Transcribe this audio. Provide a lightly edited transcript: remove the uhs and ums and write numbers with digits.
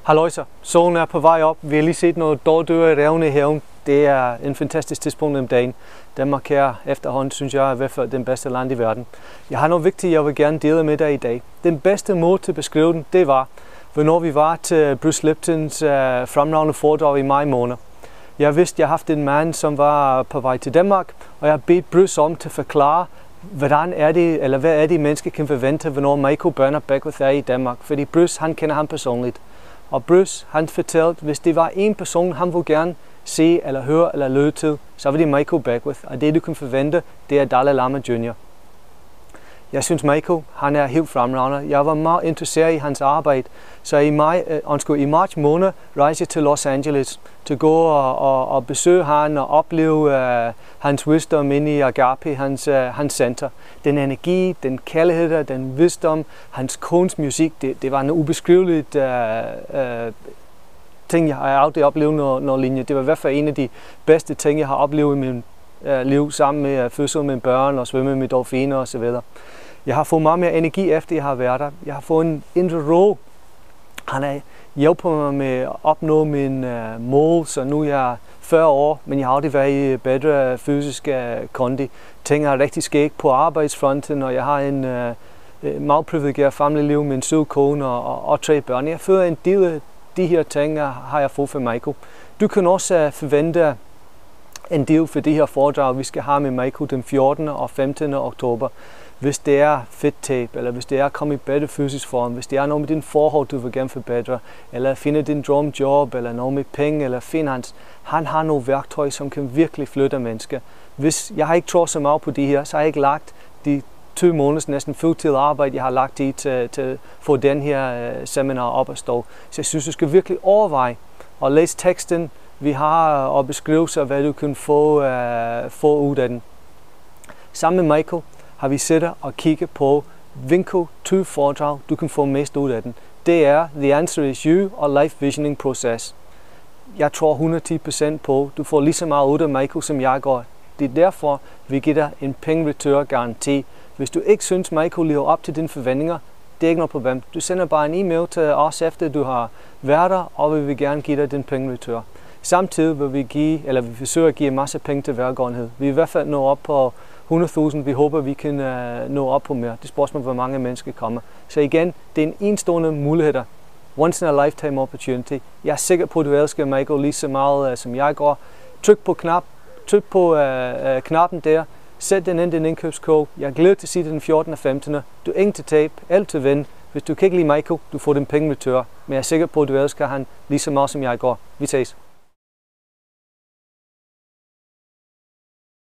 Halløjsa, solen er på vej op. Vi har lige set noget dårdyr i revne i haven. Det er en fantastisk tidspunkt om dagen. Danmark her efterhånden, synes jeg, er i hvert fald den bedste land i verden. Jeg har noget vigtigt, jeg vil gerne dele med dig i dag. Den bedste måde til at beskrive den, det var, hvornår vi var til Bruce Liptons fremragende foredrag i maj måned. Jeg vidste, jeg har haft en mand, som var på vej til Danmark, og jeg har bedt Bruce om til at forklare, hvad er det, mennesker kan forvente, hvornår Michael Bernard Beckwith er i Danmark. Fordi Bruce, han kender ham personligt. Og Bruce, han fortalte, hvis det var en person, han ville gerne se, eller høre, eller lytte til, så var det Michael Beckwith. Og det, du kan forvente, det er Dalai Lama Jr. Jeg synes, Michael, han er helt fremragende. Jeg var meget interesseret i hans arbejde. Så i marts måned rejste jeg til Los Angeles til at gå og besøge han og opleve hans wisdom inde i Agape, hans center. Den energi, den kærlighed, den wisdom, hans kunst, musik, det var en ubeskrivelig ting, jeg har aldrig oplevet noget lignende. Det var i hvert fald en af de bedste ting, jeg har oplevet i min liv, sammen med at fødsel med børn og svømme med dolfiner osv. Jeg har fået meget mere energi efter jeg har været der. Jeg har fået en indre ro. Han har hjulpet mig med at opnå mine mål, så nu er jeg 40 år, men jeg har aldrig været i bedre fysisk kondi. Ting er rigtig skægt på arbejdsfronten, og jeg har en meget privilegeret familieliv med en sød kone og 3 børn. Jeg føler en del af de her ting, har jeg fået fra Michael. Du kan også forvente en del for de her foredrag, vi skal have med Michael den 14. og 15. oktober. Hvis det er fedttab, eller hvis det er at komme i bedre fysisk form, hvis det er noget med din forhold, du vil gerne forbedre, eller finde din drømjob, eller noget med penge eller finans. Han har nogle værktøj, som kan virkelig flytte mennesker. Hvis jeg har ikke troet så meget på de her, så har jeg ikke lagt de 2 måneders næsten fuldtid arbejde, jeg har lagt i til at få den her seminar op at stå. Så jeg synes, du skal virkelig overveje og læse teksten, vi har, og beskrive sig, hvad du kan få ud af den. Sammen med Michael har vi siddet og kigget på, hvilke 2 foredrag du kan få mest ud af den. Det er The Answer is You og Life Visioning Process. Jeg tror 110% på, du får lige så meget ud af Michael, som jeg gør. Det er derfor, vi giver dig en penge-return-garanti. Hvis du ikke synes, Michael lever op til dine forventninger, det er ikke noget problem. Du sender bare en e-mail til os, efter du har været der, og vi vil gerne give dig din penge-return. Samtidig vil vi forsøger at give en masse penge til velgørenhed. Vi er i hvert fald nå op på 100.000. Vi håber, vi kan nå op på mere. Det er spørgsmål, hvor mange mennesker kommer. Så igen, det er en enestående mulighed. Once in a lifetime opportunity. Jeg er sikker på, at du elsker Michael lige så meget, som jeg gør. Tryk på knappen der. Sæt den ind i din indkøbskog. Jeg glæder til at sige det den 14. og 15. Du er ingen til tab, alt til vind. Hvis du kan ikke lide Michael, du får din penge retur. Men jeg er sikker på, at du elsker han lige så meget, som jeg gør. Vi ses.